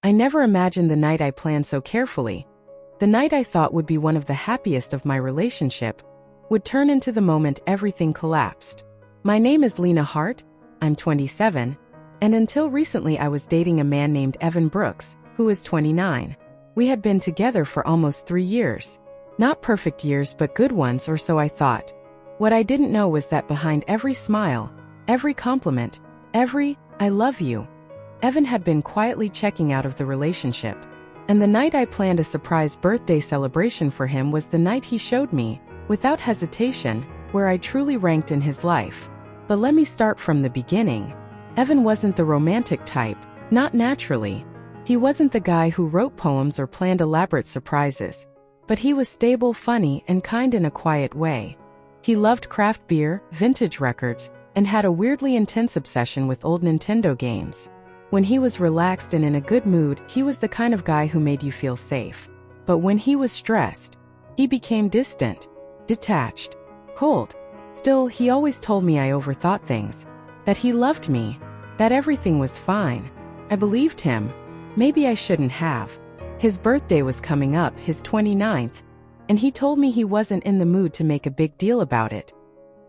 I never imagined the night I planned so carefully. The night I thought would be one of the happiest of my relationship would turn into the moment everything collapsed. My name is Lena Hart, I'm 27, and until recently I was dating a man named Evan Brooks, who is 29. We had been together for almost 3 years. Not perfect years, but good ones, or so I thought. What I didn't know was that behind every smile, every compliment, every "I love you," Evan had been quietly checking out of the relationship. And the night I planned a surprise birthday celebration for him was the night he showed me, without hesitation, where I truly ranked in his life. But let me start from the beginning. Evan wasn't the romantic type, not naturally. He wasn't the guy who wrote poems or planned elaborate surprises. But he was stable, funny, and kind in a quiet way. He loved craft beer, vintage records, and had a weirdly intense obsession with old Nintendo games. When he was relaxed and in a good mood, he was the kind of guy who made you feel safe. But when he was stressed, he became distant, detached, cold. Still, he always told me I overthought things, that he loved me, that everything was fine. I believed him. Maybe I shouldn't have. His birthday was coming up, his 29th, and he told me he wasn't in the mood to make a big deal about it.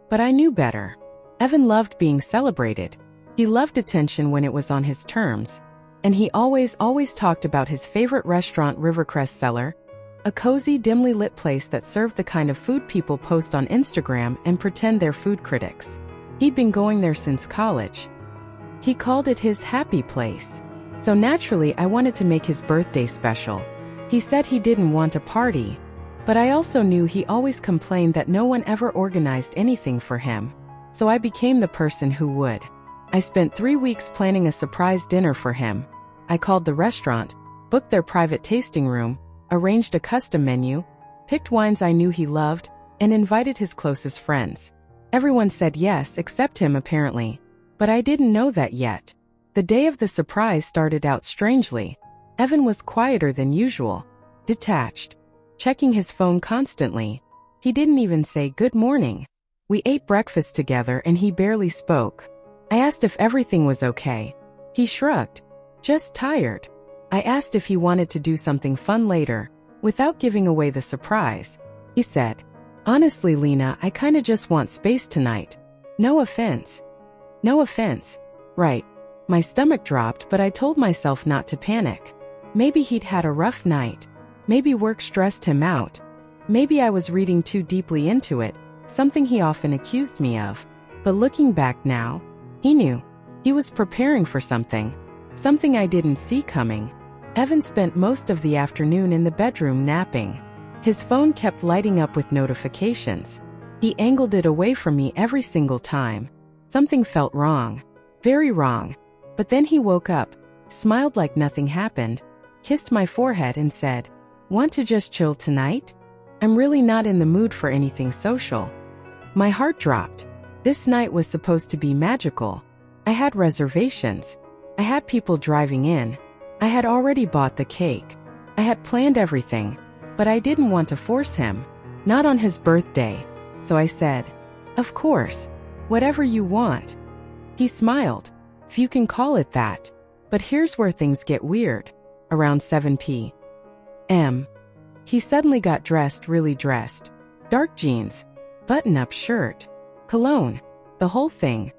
But I knew better. Evan loved being celebrated. He loved attention when it was on his terms, and he always talked about his favorite restaurant, Rivercrest Cellar, a cozy, dimly lit place that served the kind of food people post on Instagram and pretend they're food critics. He'd been going there since college. He called it his happy place. So naturally, I wanted to make his birthday special. He said he didn't want a party, but I also knew he always complained that no one ever organized anything for him. So I became the person who would. I spent 3 weeks planning a surprise dinner for him. I called the restaurant, booked their private tasting room, arranged a custom menu, picked wines I knew he loved, and invited his closest friends. Everyone said yes, except him apparently. But I didn't know that yet. The day of the surprise started out strangely. Evan was quieter than usual, detached, checking his phone constantly. He didn't even say good morning. We ate breakfast together and he barely spoke. I asked if everything was okay. He shrugged. Just tired. I asked if he wanted to do something fun later, without giving away the surprise. He said, "Honestly, Lena, I kinda just want space tonight. No offense." No offense. Right. My stomach dropped, but I told myself not to panic. Maybe he'd had a rough night. Maybe work stressed him out. Maybe I was reading too deeply into it, something he often accused me of. But looking back now, he knew. He was preparing for something. Something I didn't see coming. Evan spent most of the afternoon in the bedroom napping. His phone kept lighting up with notifications. He angled it away from me every single time. Something felt wrong. Very wrong. But then he woke up, smiled like nothing happened, kissed my forehead and said, "Want to just chill tonight? I'm really not in the mood for anything social." My heart dropped. This night was supposed to be magical. I had reservations. I had people driving in. I had already bought the cake. I had planned everything. But I didn't want to force him. Not on his birthday. So I said, "Of course. Whatever you want." He smiled. If you can call it that. But here's where things get weird. Around 7 p.m. he suddenly got dressed, really dressed. Dark jeans, button-up shirt, cologne, the whole thing.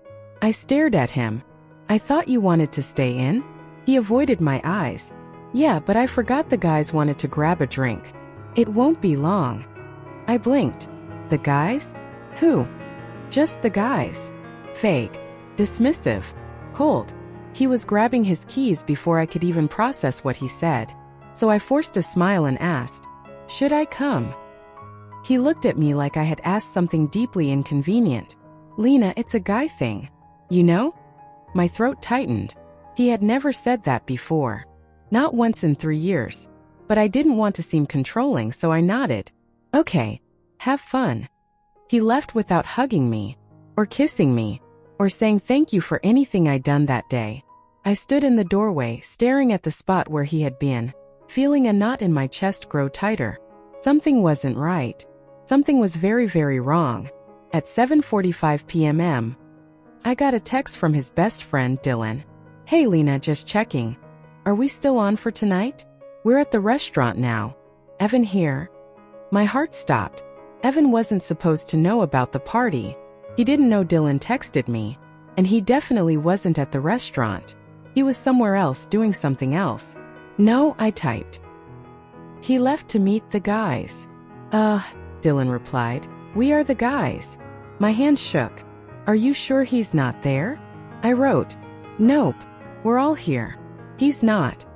I stared at him. "I thought you wanted to stay in?" He avoided my eyes. "Yeah, but I forgot the guys wanted to grab a drink. It won't be long." I blinked. The guys? Who? Just the guys. Fake. Dismissive. Cold. He was grabbing his keys before I could even process what he said. So I forced a smile and asked, "Should I come?" He looked at me like I had asked something deeply inconvenient. "Lena, it's a guy thing. You know?" My throat tightened. He had never said that before. Not once in 3 years. But I didn't want to seem controlling, so I nodded. "Okay. Have fun." He left without hugging me, or kissing me, or saying thank you for anything I'd done that day. I stood in the doorway, staring at the spot where he had been, feeling a knot in my chest grow tighter. Something wasn't right. Something was very, very wrong. At 7:45 p.m, I got a text from his best friend, Dylan. "Hey Lena, just checking. Are we still on for tonight? We're at the restaurant now. Evan here. My heart stopped. Evan wasn't supposed to know about the party. He didn't know Dylan texted me. And he definitely wasn't at the restaurant. He was somewhere else doing something else. No, I typed. He left to meet the guys. Dylan replied. We are the guys. My hand shook. Are you sure he's not there? I wrote. Nope. We're all here. He's not.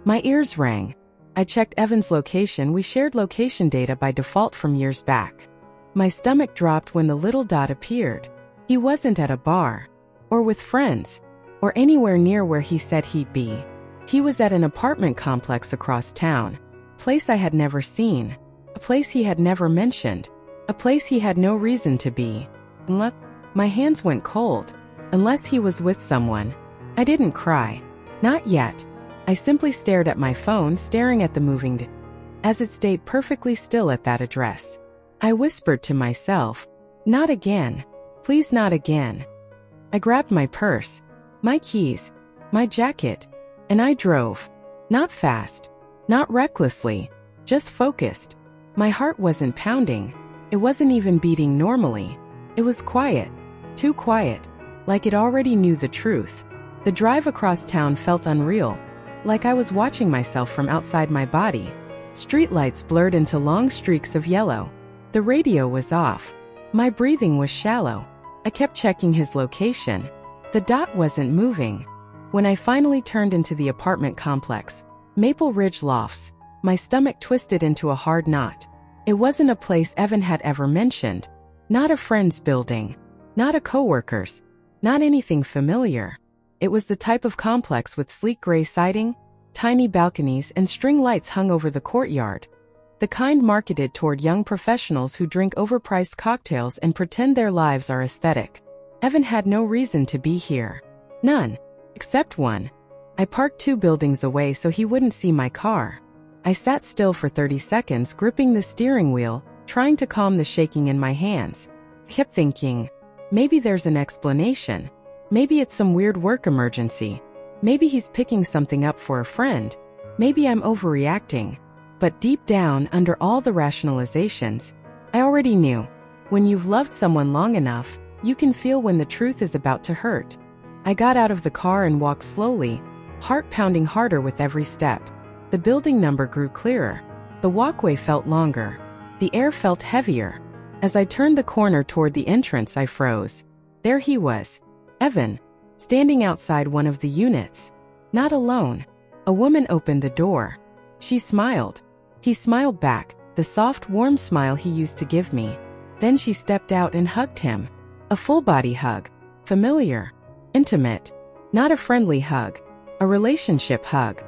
My ears rang. I checked Evan's location. We shared location data by default from years back. My stomach dropped when the little dot appeared. He wasn't at a bar, or with friends, or anywhere near where he said he'd be. He was at an apartment complex across town, a place I had never seen, a place he had never mentioned, a place he had no reason to be. My hands went cold. Unless he was with someone. I didn't cry. Not yet. I simply stared at my phone, staring at the moving as it stayed perfectly still at that address. I whispered to myself, not again. Please not again. I grabbed my purse, my keys, my jacket, and I drove. Not fast, not recklessly, just focused. My heart wasn't pounding. It wasn't even beating normally. It was quiet, too quiet, like it already knew the truth. The drive across town felt unreal, like I was watching myself from outside my body. Streetlights blurred into long streaks of yellow. The radio was off. My breathing was shallow. I kept checking his location. The dot wasn't moving. When I finally turned into the apartment complex, Maple Ridge Lofts, my stomach twisted into a hard knot. It wasn't a place Evan had ever mentioned. Not a friend's building. Not a coworker's. Not anything familiar. It was the type of complex with sleek gray siding, tiny balconies, and string lights hung over the courtyard. The kind marketed toward young professionals who drink overpriced cocktails and pretend their lives are aesthetic. Evan had no reason to be here. None. Except one. I parked 2 buildings away so he wouldn't see my car. I sat still for 30 seconds, gripping the steering wheel, trying to calm the shaking in my hands. Kept thinking, maybe there's an explanation. Maybe it's some weird work emergency. Maybe he's picking something up for a friend. Maybe I'm overreacting. But deep down, under all the rationalizations, I already knew. When you've loved someone long enough, you can feel when the truth is about to hurt. I got out of the car and walked slowly, heart pounding harder with every step. The building number grew clearer. The walkway felt longer. The air felt heavier. As I turned the corner toward the entrance, I froze. There he was. Evan, standing outside one of the units. Not alone. A woman opened the door. She smiled. He smiled back, the soft, warm smile he used to give me. Then she stepped out and hugged him. A full-body hug. Familiar. Intimate. Not a friendly hug. A relationship hug.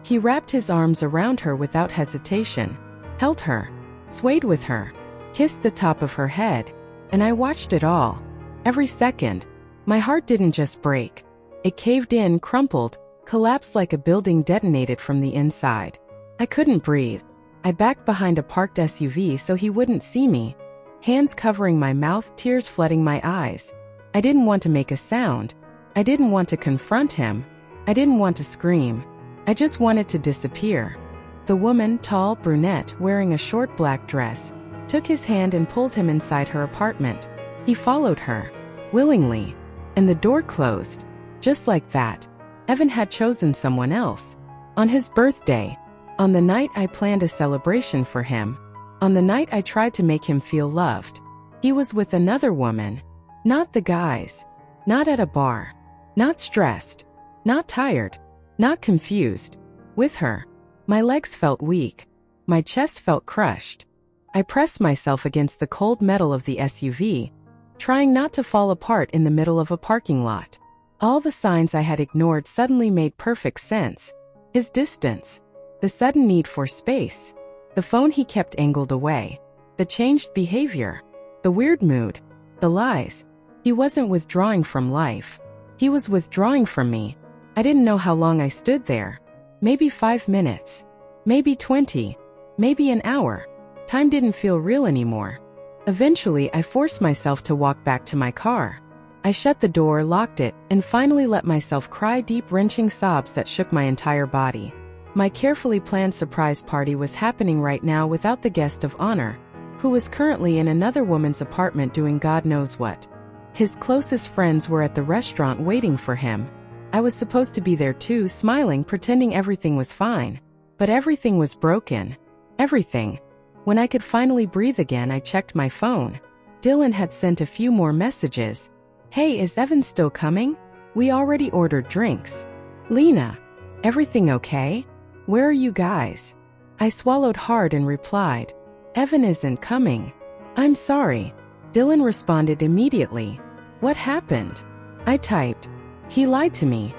He wrapped his arms around her without hesitation, held her, swayed with her, kissed the top of her head, and I watched it all. Every second. My heart didn't just break. It caved in, crumpled, collapsed like a building detonated from the inside. I couldn't breathe. I backed behind a parked SUV so he wouldn't see me, hands covering my mouth, tears flooding my eyes. I didn't want to make a sound. I didn't want to confront him. I didn't want to scream. I just wanted to disappear. The woman, tall, brunette, wearing a short black dress, took his hand and pulled him inside her apartment. He followed her, willingly. And the door closed. Just like that. Evan had chosen someone else. On his birthday. On the night I planned a celebration for him. On the night I tried to make him feel loved. He was with another woman. Not the guys. Not at a bar. Not stressed. Not tired. Not confused. With her. My legs felt weak. My chest felt crushed. I pressed myself against the cold metal of the SUV, trying not to fall apart in the middle of a parking lot. All the signs I had ignored suddenly made perfect sense. His distance. The sudden need for space. The phone he kept angled away. The changed behavior. The weird mood. The lies. He wasn't withdrawing from life. He was withdrawing from me. I didn't know how long I stood there. Maybe 5 minutes. Maybe 20. Maybe an hour. Time didn't feel real anymore. Eventually, I forced myself to walk back to my car. I shut the door, locked it, and finally let myself cry deep, wrenching sobs that shook my entire body. My carefully planned surprise party was happening right now without the guest of honor, who was currently in another woman's apartment doing God knows what. His closest friends were at the restaurant waiting for him. I was supposed to be there too, smiling, pretending everything was fine. But everything was broken. Everything. When I could finally breathe again, I checked my phone. Dylan had sent a few more messages. Hey, is Evan still coming? We already ordered drinks. Lena, everything okay? Where are you guys? I swallowed hard and replied, Evan isn't coming. I'm sorry. Dylan responded immediately. What happened? I typed, he lied to me.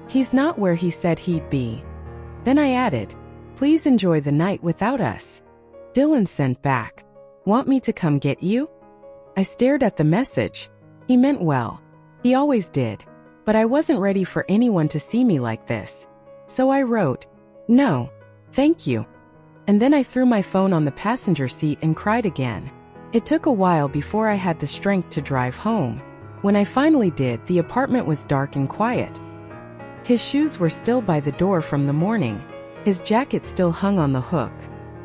He's not where he said he'd be. Then I added, please enjoy the night without us. Dylan sent back, want me to come get you? I stared at the message. He meant well. He always did. But I wasn't ready for anyone to see me like this. So I wrote, no, thank you. And then I threw my phone on the passenger seat and cried again. It took a while before I had the strength to drive home. When I finally did, the apartment was dark and quiet. His shoes were still by the door from the morning. His jacket still hung on the hook.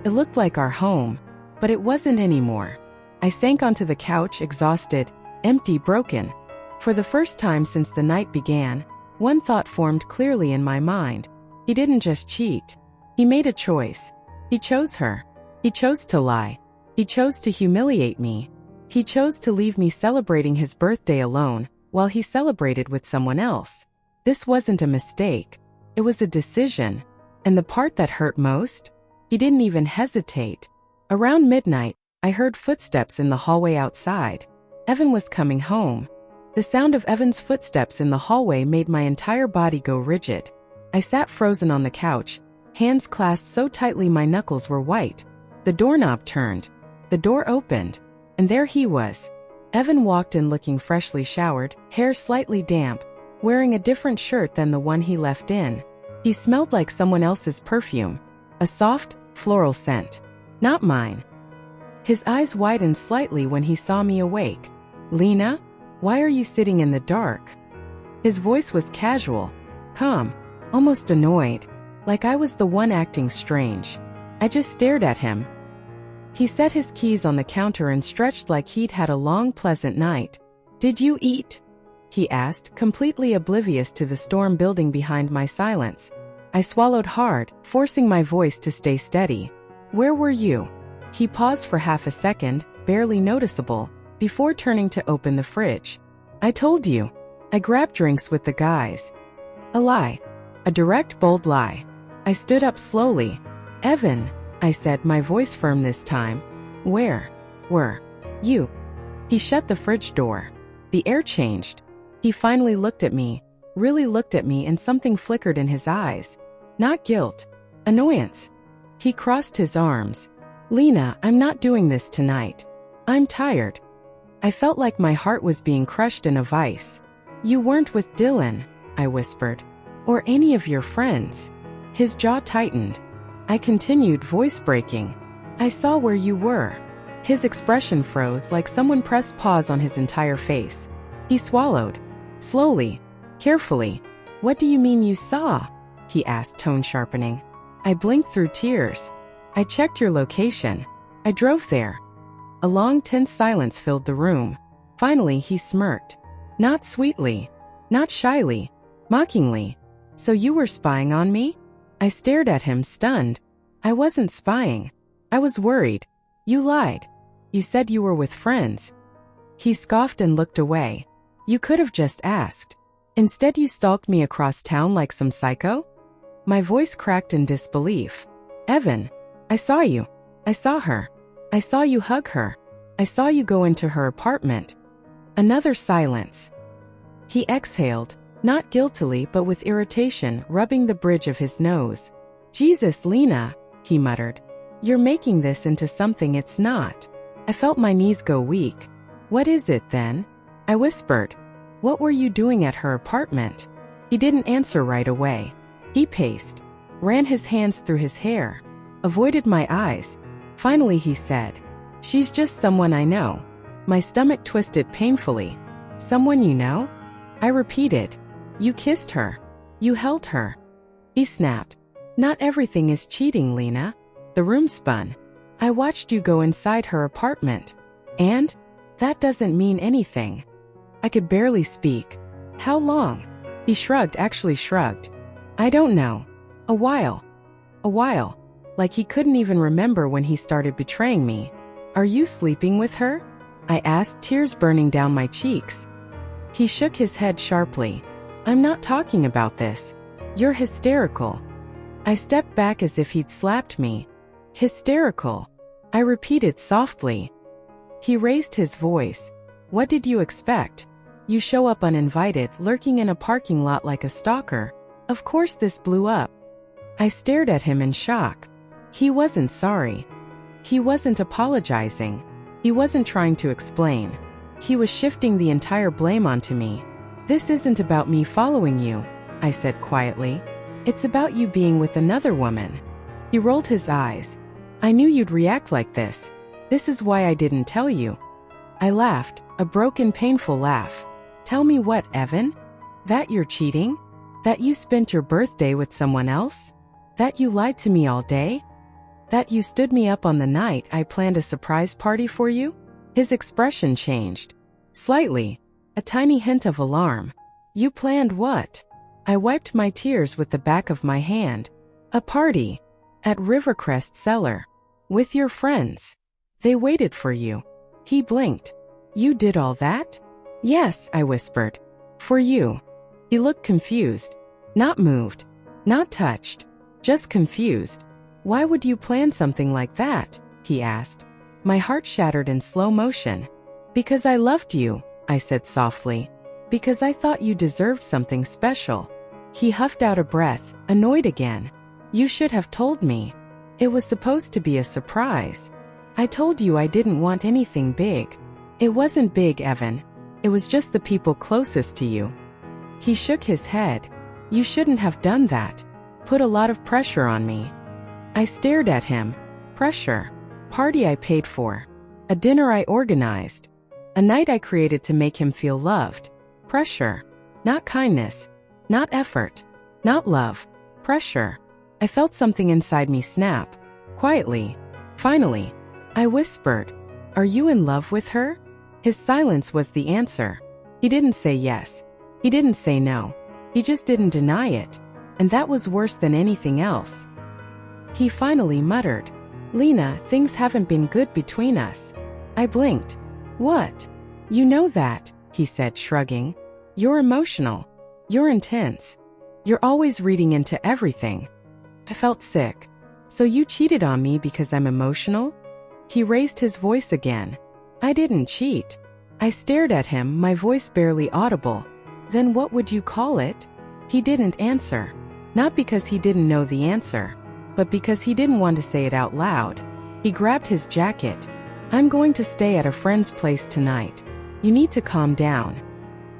It looked like our home, but it wasn't anymore. I sank onto the couch, exhausted, empty, broken. For the first time since the night began, one thought formed clearly in my mind. He didn't just cheat. He made a choice. He chose her. He chose to lie. He chose to humiliate me. He chose to leave me celebrating his birthday alone while he celebrated with someone else. This wasn't a mistake. It was a decision. And the part that hurt most? He didn't even hesitate. Around midnight, I heard footsteps in the hallway outside. Evan was coming home. The sound of Evan's footsteps in the hallway made my entire body go rigid. I sat frozen on the couch, hands clasped so tightly my knuckles were white. The doorknob turned. The door opened. And there he was. Evan walked in looking freshly showered, hair slightly damp, wearing a different shirt than the one he left in. He smelled like someone else's perfume. A soft, floral scent. Not mine. His eyes widened slightly when he saw me awake. Lena, why are you sitting in the dark? His voice was casual, calm, almost annoyed, like I was the one acting strange. I just stared at him. He set his keys on the counter and stretched like he'd had a long, pleasant night. Did you eat? He asked, completely oblivious to the storm building behind my silence. I swallowed hard, forcing my voice to stay steady. Where were you? He paused for half a second, barely noticeable, before turning to open the fridge. I told you. I grabbed drinks with the guys. A lie. A direct, bold lie. I stood up slowly. Evan, I said, my voice firm this time. Where were you? He shut the fridge door. The air changed. He finally looked at me, really looked at me, and something flickered in his eyes. Not guilt. Annoyance. He crossed his arms. Lena, I'm not doing this tonight. I'm tired. I felt like my heart was being crushed in a vice. You weren't with Dylan, I whispered. Or any of your friends. His jaw tightened. I continued, voice breaking. I saw where you were. His expression froze like someone pressed pause on his entire face. He swallowed. Slowly. Carefully. What do you mean you saw? He asked, tone sharpening. I blinked through tears. I checked your location. I drove there. A long, tense silence filled the room. Finally, he smirked. Not sweetly. Not shyly. Mockingly. So you were spying on me? I stared at him, stunned. I wasn't spying. I was worried. You lied. You said you were with friends. He scoffed and looked away. You could have just asked. Instead, you stalked me across town like some psycho? My voice cracked in disbelief. Evan, I saw you. I saw her. I saw you hug her. I saw you go into her apartment. Another silence. He exhaled, not guiltily but with irritation, rubbing the bridge of his nose. Jesus, Lena, he muttered. You're making this into something it's not. I felt my knees go weak. What is it then? I whispered. What were you doing at her apartment? He didn't answer right away. He paced, ran his hands through his hair, avoided my eyes. Finally he said, She's just someone I know. My stomach twisted painfully. Someone you know? I repeated. You kissed her. You held her. He snapped. Not everything is cheating, Lena. The room spun. I watched you go inside her apartment. And? That doesn't mean anything. I could barely speak. How long? He shrugged, actually shrugged. I don't know. A while. A while. Like he couldn't even remember when he started betraying me. Are you sleeping with her? I asked, tears burning down my cheeks. He shook his head sharply. I'm not talking about this. You're hysterical. I stepped back as if he'd slapped me. Hysterical. I repeated softly. He raised his voice. What did you expect? You show up uninvited, lurking in a parking lot like a stalker. Of course this blew up. I stared at him in shock. He wasn't sorry. He wasn't apologizing. He wasn't trying to explain. He was shifting the entire blame onto me. This isn't about me following you, I said quietly. It's about you being with another woman. He rolled his eyes. I knew you'd react like this. This is why I didn't tell you. I laughed, a broken, painful laugh. Tell me what, Evan? That you're cheating? That you spent your birthday with someone else? That you lied to me all day? That you stood me up on the night I planned a surprise party for you? His expression changed. Slightly. A tiny hint of alarm. You planned what? I wiped my tears with the back of my hand. A party. At Rivercrest Cellar. With your friends. They waited for you. He blinked. You did all that? Yes, I whispered. For you. He looked confused. Not moved. Not touched. Just confused. Why would you plan something like that? He asked. My heart shattered in slow motion. Because I loved you, I said softly. Because I thought you deserved something special. He huffed out a breath, annoyed again. You should have told me. It was supposed to be a surprise. I told you I didn't want anything big. It wasn't big, Evan. It was just the people closest to you. He shook his head. You shouldn't have done that. Put a lot of pressure on me. I stared at him. Pressure. Party I paid for. A dinner I organized. A night I created to make him feel loved. Pressure. Not kindness. Not effort. Not love. Pressure. I felt something inside me snap. Quietly. Finally. I whispered. Are you in love with her? His silence was the answer. He didn't say yes. He didn't say no. He just didn't deny it. And that was worse than anything else. He finally muttered. Lena, things haven't been good between us. I blinked. What? You know that, he said, shrugging. You're emotional. You're intense. You're always reading into everything. I felt sick. So you cheated on me because I'm emotional? He raised his voice again. I didn't cheat. I stared at him, my voice barely audible. Then what would you call it? He didn't answer. Not because he didn't know the answer, but because he didn't want to say it out loud. He grabbed his jacket. I'm going to stay at a friend's place tonight. You need to calm down.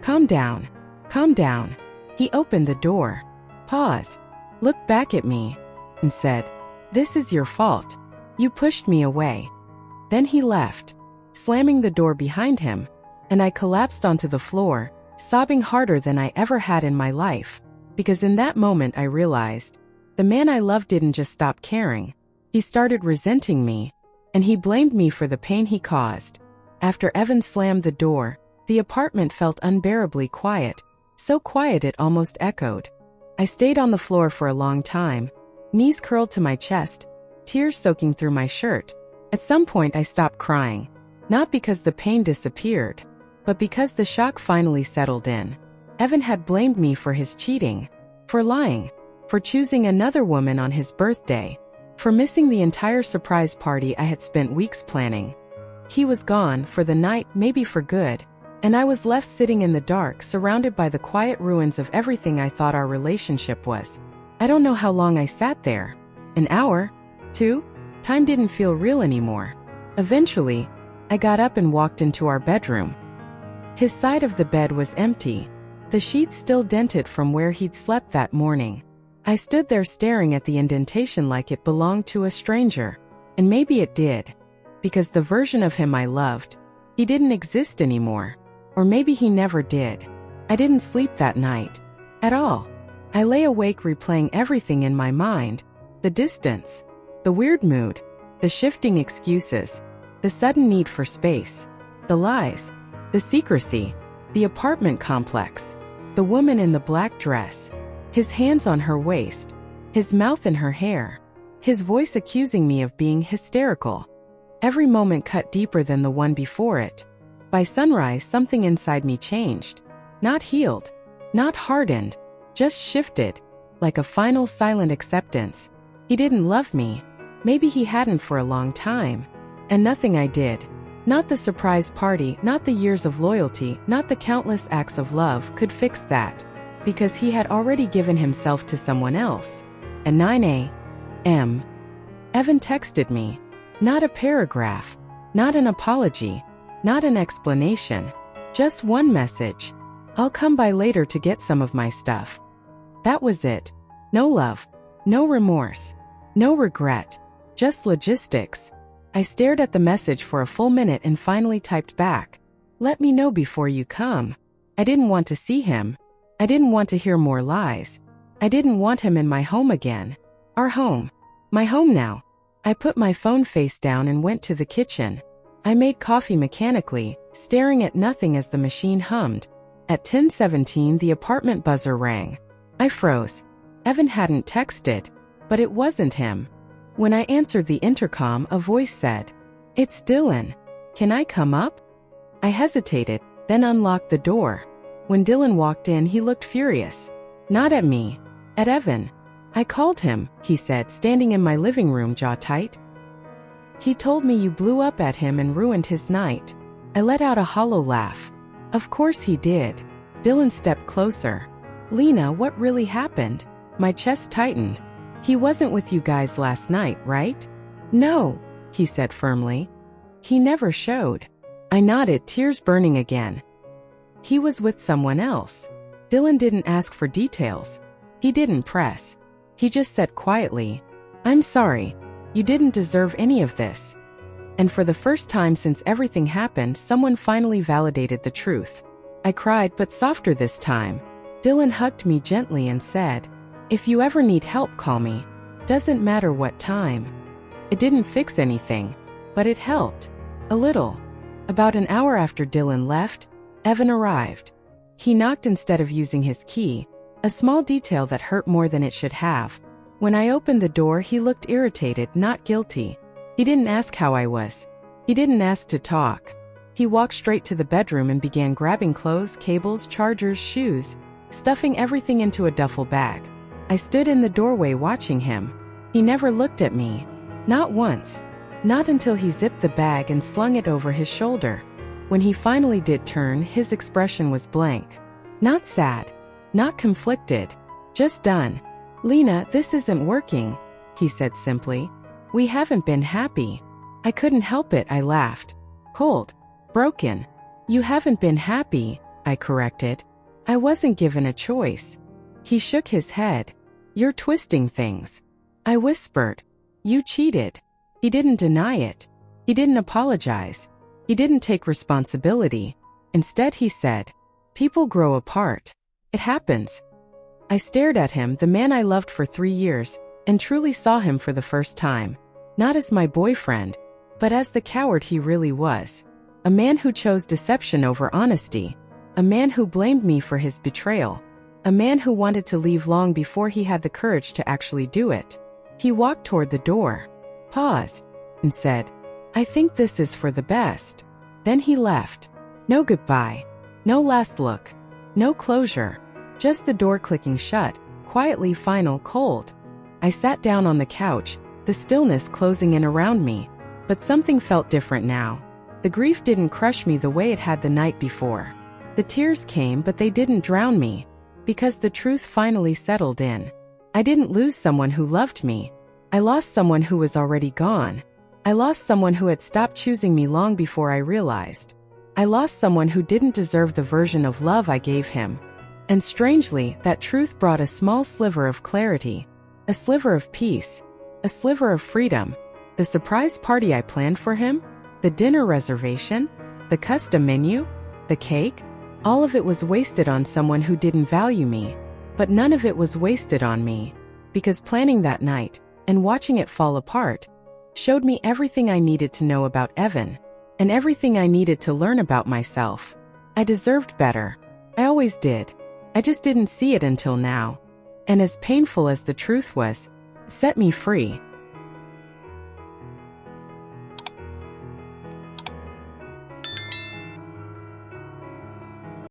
Calm down. Calm down. He opened the door. Paused. Looked back at me. And said, This is your fault. You pushed me away. Then he left, slamming the door behind him, and I collapsed onto the floor, sobbing harder than I ever had in my life. Because in that moment I realized, the man I loved didn't just stop caring. He started resenting me, and he blamed me for the pain he caused. After Evan slammed the door, the apartment felt unbearably quiet, so quiet it almost echoed. I stayed on the floor for a long time, knees curled to my chest, tears soaking through my shirt. At some point I stopped crying, not because the pain disappeared, but because the shock finally settled in. Evan had blamed me for his cheating, for lying, for choosing another woman on his birthday, for missing the entire surprise party I had spent weeks planning. He was gone for the night, maybe for good, and I was left sitting in the dark, surrounded by the quiet ruins of everything I thought our relationship was. I don't know how long I sat there. An hour? 2? Time didn't feel real anymore. Eventually, I got up and walked into our bedroom. His side of the bed was empty, the sheets still dented from where he'd slept that morning. I stood there staring at the indentation like it belonged to a stranger. And maybe it did, because the version of him I loved, he didn't exist anymore. Or maybe he never did. I didn't sleep that night. At all. I lay awake replaying everything in my mind. The distance. The weird mood. The shifting excuses. The sudden need for space. The lies. The secrecy. The apartment complex. The woman in the black dress. His hands on her waist. His mouth in her hair. His voice accusing me of being hysterical. Every moment cut deeper than the one before it. By sunrise, something inside me changed. Not healed. Not hardened. Just shifted. Like a final silent acceptance. He didn't love me. Maybe he hadn't for a long time. And nothing I did. Not the surprise party, not the years of loyalty, not the countless acts of love could fix that. Because he had already given himself to someone else. At 9 a.m. Evan texted me. Not a paragraph. Not an apology. Not an explanation. Just one message. I'll come by later to get some of my stuff. That was it. No love. No remorse. No regret. Just logistics. I stared at the message for a full minute and finally typed back. Let me know before you come. I didn't want to see him. I didn't want to hear more lies. I didn't want him in my home again. Our home. My home now. I put my phone face down and went to the kitchen. I made coffee mechanically, staring at nothing as the machine hummed. At 10:17, the apartment buzzer rang. I froze. Evan hadn't texted, but it wasn't him. When I answered the intercom, a voice said, "It's Dylan. Can I come up?" I hesitated, then unlocked the door. When Dylan walked in, he looked furious. Not at me. At Evan. "I called him," he said, standing in my living room, jaw tight. "He told me you blew up at him and ruined his night." I let out a hollow laugh. "Of course he did." Dylan stepped closer. "Lena, what really happened?" My chest tightened. "He wasn't with you guys last night, right?" "No," he said firmly. "He never showed." I nodded, tears burning again. "He was with someone else." Dylan didn't ask for details. He didn't press. He just said quietly, "I'm sorry. You didn't deserve any of this." And for the first time since everything happened, someone finally validated the truth. I cried, but softer this time. Dylan hugged me gently and said, "If you ever need help, call me. Doesn't matter what time." It didn't fix anything, but it helped. A little. About an hour after Dylan left, Evan arrived. He knocked instead of using his key, a small detail that hurt more than it should have. When I opened the door, he looked irritated, not guilty. He didn't ask how I was. He didn't ask to talk. He walked straight to the bedroom and began grabbing clothes, cables, chargers, shoes, stuffing everything into a duffel bag. I stood in the doorway watching him. He never looked at me. Not once. Not until he zipped the bag and slung it over his shoulder. When he finally did turn, his expression was blank. Not sad. Not conflicted. Just done. "Lena, this isn't working," he said simply. "We haven't been happy." I couldn't help it, I laughed. "Cold. Broken." "You haven't been happy," I corrected. "I wasn't given a choice." He shook his head. "You're twisting things." I whispered. "You cheated." He didn't deny it. He didn't apologize. He didn't take responsibility. Instead, he said, "People grow apart. It happens." I stared at him, the man I loved for 3 years, and truly saw him for the first time. Not as my boyfriend, but as the coward he really was. A man who chose deception over honesty. A man who blamed me for his betrayal. A man who wanted to leave long before he had the courage to actually do it. He walked toward the door, paused, and said, "I think this is for the best." Then he left. No goodbye. No last look. No closure. Just the door clicking shut, quietly final, cold. I sat down on the couch, the stillness closing in around me. But something felt different now. The grief didn't crush me the way it had the night before. The tears came, but they didn't drown me. Because the truth finally settled in. I didn't lose someone who loved me. I lost someone who was already gone. I lost someone who had stopped choosing me long before I realized. I lost someone who didn't deserve the version of love I gave him. And strangely, that truth brought a small sliver of clarity. A sliver of peace. A sliver of freedom. The surprise party I planned for him? The dinner reservation? The custom menu? The cake? All of it was wasted on someone who didn't value me. But none of it was wasted on me, because planning that night and watching it fall apart showed me everything I needed to know about Evan and everything I needed to learn about myself. I deserved better. I always did. I just didn't see it until now. And as painful as the truth was, set me free.